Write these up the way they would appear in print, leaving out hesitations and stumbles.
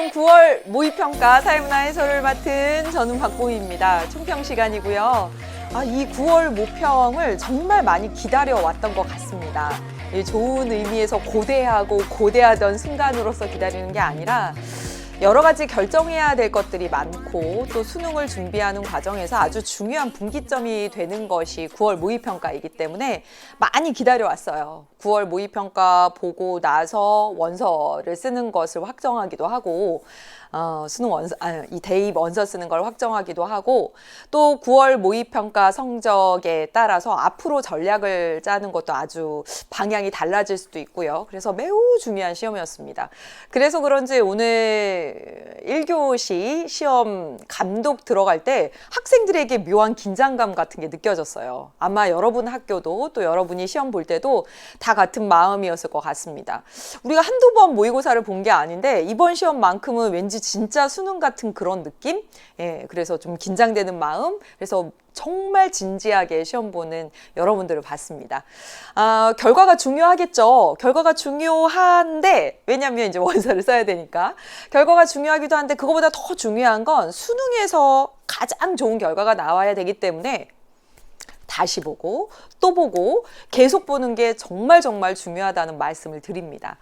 이번 9월 모의평가 사회문화 해설을 맡은 저는 박보희입니다. 총평 시간이고요. 이 9월 모평을 정말 많이 기다려왔던 것 같습니다. 좋은 의미에서 고대하고 고대하던 순간으로서 기다리는 게 아니라 여러 가지 결정해야 될 것들이 많고 또 수능을 준비하는 과정에서 아주 중요한 분기점이 되는 것이 9월 모의평가이기 때문에 많이 기다려왔어요. 9월 모의평가 보고 나서 원서를 쓰는 것을 확정하기도 하고 수능 원서, 이 대입 원서 쓰는 걸 확정하기도 하고 또 9월 모의평가 성적에 따라서 앞으로 전략을 짜는 것도 아주 방향이 달라질 수도 있고요. 그래서 매우 중요한 시험이었습니다. 그래서 그런지 오늘 1교시 시험 감독 들어갈 때 학생들에게 묘한 긴장감 같은 게 느껴졌어요. 아마 여러분 학교도 또 여러분이 시험 볼 때도 다 같은 마음이었을 것 같습니다. 우리가 한두 번 모의고사를 본 게 아닌데 이번 시험만큼은 왠지 진짜 수능 같은 그런 느낌? 그래서 좀 긴장되는 마음. 그래서 정말 진지하게 시험 보는 여러분들을 봤습니다. 결과가 중요하겠죠. 결과가 중요한데 왜냐하면 이제 원서를 써야 되니까 결과가 중요하기도 한데 그거보다 더 중요한 건 수능에서 가장 좋은 결과가 나와야 되기 때문에 다시 보고 또 보고 계속 보는 게 정말 중요하다는 말씀을 드립니다.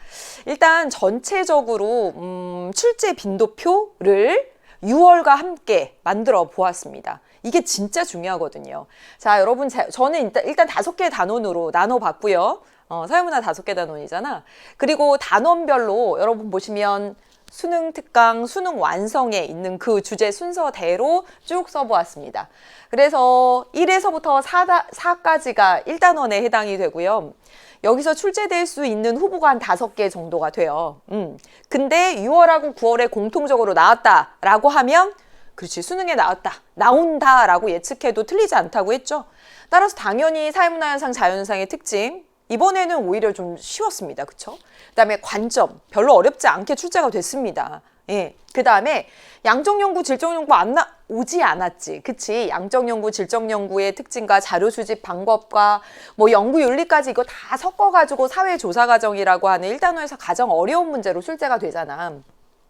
일단 전체적으로 출제 빈도표를 6월과 함께 만들어 보았습니다. 이게 진짜 중요하거든요. 자, 여러분, 저는 일단 5개의 단원으로 나눠봤고요. 사회문화 5개 단원이잖아. 그리고 단원별로 여러분 보시면 수능 특강, 수능 완성에 있는 그 주제 순서대로 쭉 써보았습니다. 그래서 1에서부터 4까지가 1단원에 해당이 되고요. 여기서 출제될 수 있는 후보가 한 5개 정도가 돼요. 근데 6월하고 9월에 공통적으로 나왔다라고 하면 그렇지, 수능에 나온다라고 예측해도 틀리지 않다고 했죠. 따라서 당연히 사회문화현상, 자연현상의 특징, 이번에는 오히려 좀 쉬웠습니다. 그쵸? 그다음에 관점, 별로 어렵지 않게 출제가 됐습니다. 그다음에 양적연구, 질적연구 오지 않았지. 그치? 양적연구, 질적연구의 특징과 자료 수집 방법과 뭐 연구윤리까지 이거 다 섞어가지고 사회조사과정이라고 하는 1단원에서 가장 어려운 문제로 출제가 되잖아.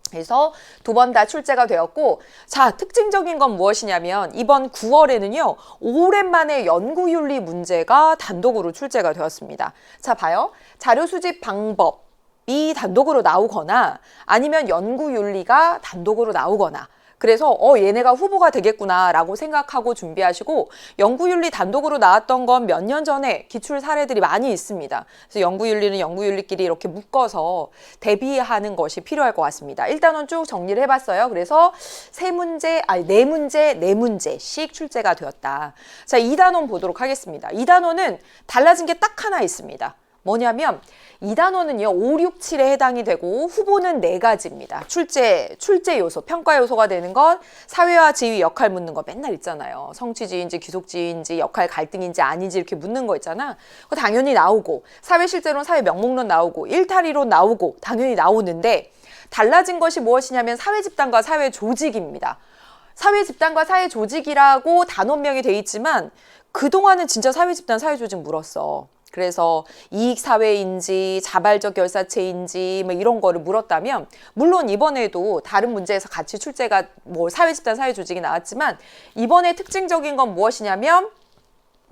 그래서 2번 다 출제가 되었고, 자, 특징적인 건 무엇이냐면 이번 9월에는요 오랜만에 연구윤리 문제가 단독으로 출제가 되었습니다. 자, 봐요. 자료 수집 방법이 단독으로 나오거나 아니면 연구윤리가 단독으로 나오거나, 그래서 얘네가 후보가 되겠구나 라고 생각하고 준비하시고, 연구윤리 단독으로 나왔던 건 몇 년 전에 기출 사례들이 많이 있습니다. 그래서 연구윤리는 연구윤리끼리 이렇게 묶어서 대비하는 것이 필요할 것 같습니다. 일단은 쭉 정리를 해봤어요. 그래서 4문제씩 출제가 되었다. 자, 2단원 보도록 하겠습니다. 2단원은 달라진 게 딱 하나 있습니다. 뭐냐면 2단원은요 5, 6, 7에 해당이 되고 후보는 4가지입니다. 출제 요소, 평가 요소가 되는 건 사회와 지위 역할 묻는 거 맨날 있잖아요. 성취지인지 귀속지인지 역할 갈등인지 아닌지 이렇게 묻는 거 있잖아. 그거 당연히 나오고, 사회 실제론, 사회 명목론 나오고, 일탈이론 나오고 당연히 나오는데, 달라진 것이 무엇이냐면 사회 집단과 사회 조직입니다. 사회 집단과 사회 조직이라고 단원명이 돼 있지만 그동안은 진짜 사회 집단, 사회 조직 물었어. 그래서 이익사회인지 자발적 결사체인지 뭐 이런 거를 물었다면, 물론 이번에도 다른 문제에서 같이 출제가 뭐 사회집단, 사회조직이 나왔지만 이번에 특징적인 건 무엇이냐면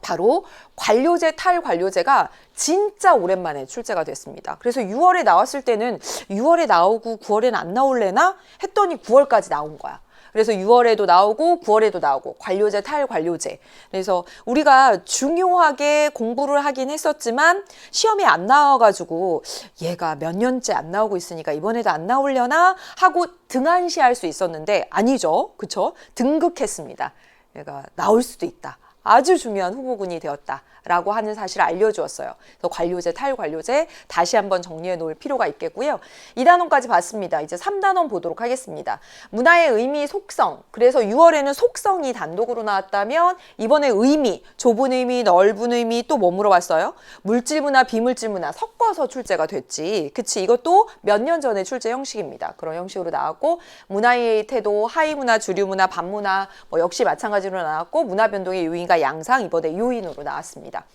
바로 관료제, 탈관료제가 진짜 오랜만에 출제가 됐습니다. 그래서 6월에 나왔을 때는 6월에 나오고 9월에는 안 나올래나 했더니 9월까지 나온 거야. 그래서 6월에도 나오고 9월에도 나오고 관료제, 탈관료제. 그래서 우리가 중요하게 공부를 하긴 했었지만 시험에 안 나와가지고 얘가 몇 년째 안 나오고 있으니까 이번에도 안 나오려나 하고 등한시할 수 있었는데 아니죠. 그쵸? 등극했습니다. 얘가 나올 수도 있다. 아주 중요한 후보군이 되었다라고 하는 사실을 알려주었어요. 그래서 관료제, 탈관료제 다시 한번 정리해 놓을 필요가 있겠고요. 2단원까지 봤습니다. 이제 3단원 보도록 하겠습니다. 문화의 의미, 속성. 그래서 6월에는 속성이 단독으로 나왔다면 이번에 의미, 좁은 의미, 넓은 의미 또 뭐 물어봤어요? 물질문화, 비물질문화 섞어서 출제가 됐지. 그치? 이것도 몇 년 전에 출제 형식입니다. 그런 형식으로 나왔고, 문화의 태도, 하위문화, 주류문화, 반문화 뭐 역시 마찬가지로 나왔고, 문화변동의 요인과 양상 이번에 요인으로 나왔습니다.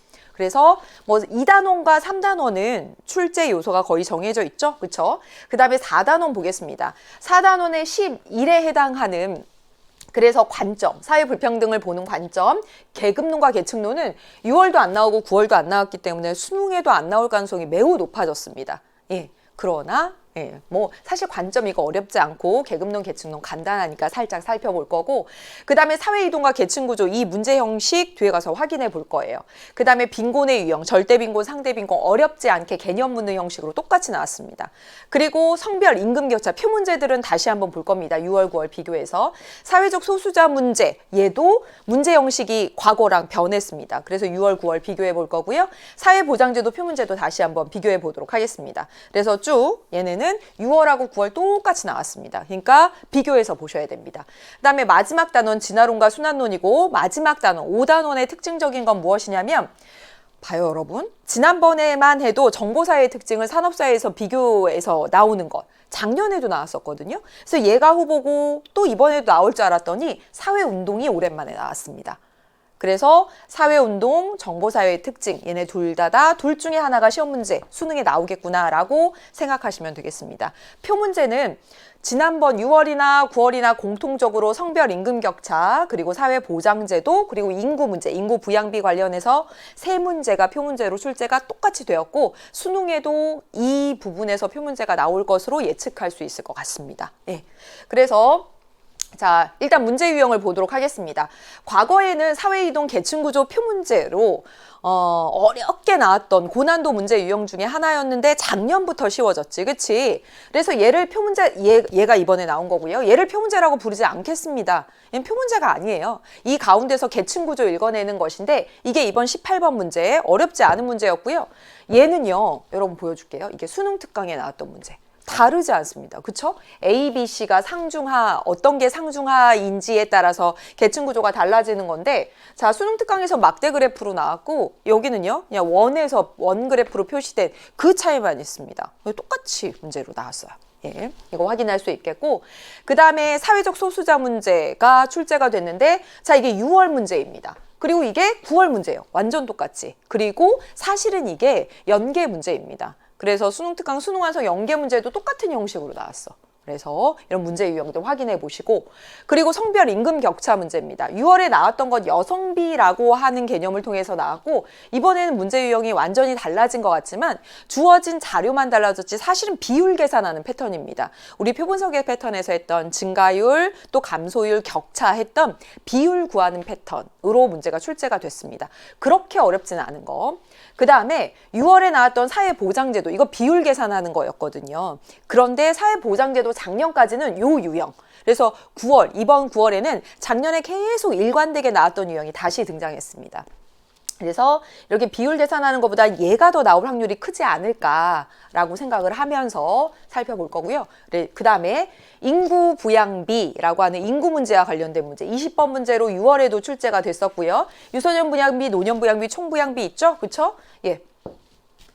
그래서 뭐 2단원과 3단원은 출제 요소가 거의 정해져 있죠. 그렇죠? 그다음에 4단원 보겠습니다. 4단원의 11에 해당하는 그래서 관점, 사회 불평등을 보는 관점, 계급론과 계층론은 6월도 안 나오고 9월도 안 나왔기 때문에 수능에도 안 나올 가능성이 매우 높아졌습니다. 예. 그러나 뭐 사실 관점 이거 어렵지 않고 계급론, 계층론 간단하니까 살짝 살펴볼 거고, 그 다음에 사회이동과 계층구조 이 문제 형식 뒤에 가서 확인해 볼 거예요. 그 다음에 빈곤의 유형, 절대빈곤, 상대빈곤 어렵지 않게 개념 묻는 형식으로 똑같이 나왔습니다. 그리고 성별, 임금격차 표 문제들은 다시 한번 볼 겁니다. 6월, 9월 비교해서. 사회적 소수자 문제, 얘도 문제 형식이 과거랑 변했습니다. 그래서 6월, 9월 비교해 볼 거고요. 사회보장제도 표 문제도 다시 한번 비교해 보도록 하겠습니다. 그래서 쭉 얘네는 6월하고 9월 똑같이 나왔습니다. 그러니까 비교해서 보셔야 됩니다. 그 다음에 마지막 단원 진화론과 순환론이고, 마지막 단원 5단원의 특징적인 건 무엇이냐면, 봐요 여러분. 지난번에만 해도 정보사회의 특징을 산업사회에서 비교해서 나오는 것. 작년에도 나왔었거든요. 그래서 얘가 후보고 또 이번에도 나올 줄 알았더니 사회운동이 오랜만에 나왔습니다. 그래서 사회운동, 정보사회의 특징 얘네 둘 중에 하나가 시험 문제, 수능에 나오겠구나라고 생각하시면 되겠습니다. 표 문제는 지난번 6월이나 9월이나 공통적으로 성별 임금 격차, 그리고 사회보장제도, 그리고 인구 문제, 인구 부양비 관련해서 세 문제가 표 문제로 출제가 똑같이 되었고, 수능에도 이 부분에서 표 문제가 나올 것으로 예측할 수 있을 것 같습니다. 네. 그래서 자, 일단 문제 유형을 보도록 하겠습니다. 과거에는 사회이동 계층구조 표 문제로 어렵게 나왔던 고난도 문제 유형 중에 하나였는데 작년부터 쉬워졌지, 그치? 그래서 얘를 표 문제, 얘가 이번에 나온 거고요. 얘를 표 문제라고 부르지 않겠습니다. 얘는 표 문제가 아니에요. 이 가운데서 계층구조 읽어내는 것인데 이게 이번 18번 문제, 어렵지 않은 문제였고요. 얘는요, 여러분 보여줄게요. 이게 수능 특강에 나왔던 문제. 다르지 않습니다. 그쵸? A, B, C가 상중하, 어떤 게 상중하인지에 따라서 계층 구조가 달라지는 건데, 자, 수능 특강에서 막대 그래프로 나왔고, 여기는요, 그냥 원 그래프로 표시된 그 차이만 있습니다. 똑같이 문제로 나왔어요. 예, 이거 확인할 수 있겠고, 그 다음에 사회적 소수자 문제가 출제가 됐는데, 자, 이게 6월 문제입니다. 그리고 이게 9월 문제예요. 완전 똑같이. 그리고 사실은 이게 연계 문제입니다. 그래서 수능 특강, 수능 완성 연계 문제도 똑같은 형식으로 나왔어. 그래서 이런 문제 유형도 확인해 보시고, 그리고 성별 임금 격차 문제입니다. 6월에 나왔던 건 여성비라고 하는 개념을 통해서 나왔고, 이번에는 문제 유형이 완전히 달라진 것 같지만 주어진 자료만 달라졌지 사실은 비율 계산하는 패턴입니다. 우리 표분석의 패턴에서 했던 증가율 또 감소율 격차 했던 비율 구하는 패턴으로 문제가 출제가 됐습니다. 그렇게 어렵지는 않은 거. 그 다음에 6월에 나왔던 사회보장제도, 이거 비율 계산하는 거였거든요. 그런데 사회보장제도 작년까지는 요 유형. 그래서 이번 9월에는 작년에 계속 일관되게 나왔던 유형이 다시 등장했습니다. 그래서 이렇게 비율 계산하는 것보다 얘가 더 나올 확률이 크지 않을까라고 생각을 하면서 살펴볼 거고요. 그 다음에 인구 부양비라고 하는 인구 문제와 관련된 문제 20번 문제로 6월에도 출제가 됐었고요. 유소년 부양비, 노년 부양비, 총 부양비 있죠? 그쵸? 예.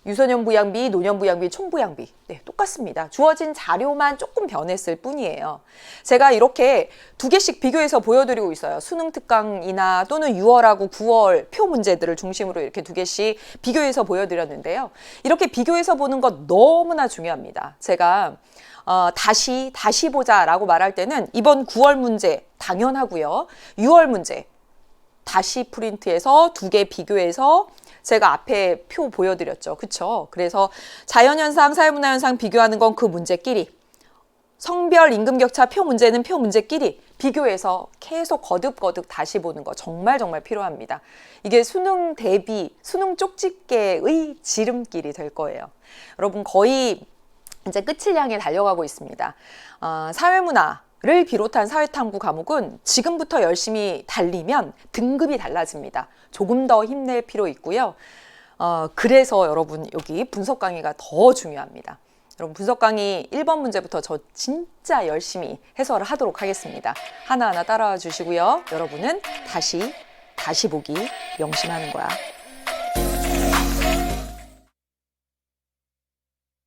유소년 부양비, 노년 부양비, 총 부양비. 네, 똑같습니다. 주어진 자료만 조금 변했을 뿐이에요. 제가 이렇게 두 개씩 비교해서 보여드리고 있어요. 수능 특강이나 또는 6월하고 9월 표 문제들을 중심으로 이렇게 두 개씩 비교해서 보여드렸는데요. 이렇게 비교해서 보는 것 너무나 중요합니다. 제가 다시 보자라고 말할 때는 이번 9월 문제 당연하고요. 6월 문제 다시 프린트해서 두 개 비교해서 제가 앞에 표 보여드렸죠. 그쵸? 그래서 자연현상, 사회문화현상 비교하는 건 그 문제끼리, 성별 임금격차 표 문제는 표 문제끼리 비교해서 계속 거듭거듭 다시 보는 거 정말 필요합니다. 이게 수능 대비, 수능 쪽집게의 지름길이 될 거예요. 여러분 거의 이제 끝을 향해 달려가고 있습니다. 사회문화를 비롯한 사회탐구 과목은 지금부터 열심히 달리면 등급이 달라집니다. 조금 더 힘낼 필요 있고요. 그래서 여러분 여기 분석 강의가 더 중요합니다. 여러분 분석 강의 1번 문제부터 저 진짜 열심히 해설을 하도록 하겠습니다. 하나하나 따라와 주시고요. 여러분은 다시 보기 명심하는 거야.